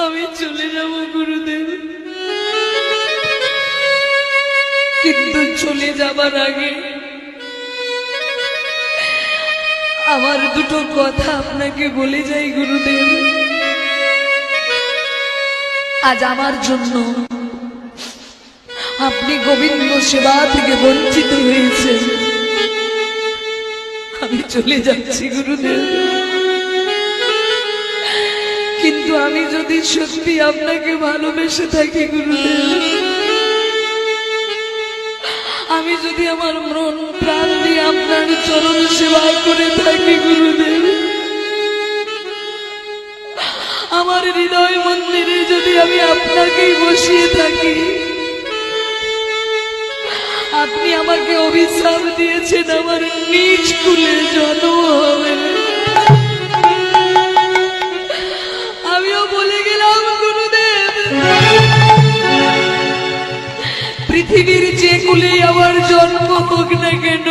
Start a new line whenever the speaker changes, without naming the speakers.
আমি চলে যাব গুরুদেব, কিন্তু চলে যাবার আগে আমার দুটো কথা আপনাকে বলে যাই গুরুদেব। আজ আমার জন্য আপনি গোবিন্দ সেবা থেকে বঞ্চিত হয়েছেন। আমি চলে যাচ্ছি গুরুদেব, কিন্তু আমি যদি সত্যি আপনাকে ভালোবেসে থাকি গুরুদেব, আমি যদি আমার মন প্রাণ দিয়ে আপনার চরণ সেবা করে থাকি গুরুদেব, আমার হৃদয় মন্দিরে যদি আমি আপনাকেই বসিয়ে থাকি, আপনি আমাকে অভিশাপ দিয়েছেন আমার নিজ কুলে জন্ম হবে। আমিও বলে গেলাম গুরুদেব, পৃথিবীর যে কুলে আমার জন্ম হোক না কেন,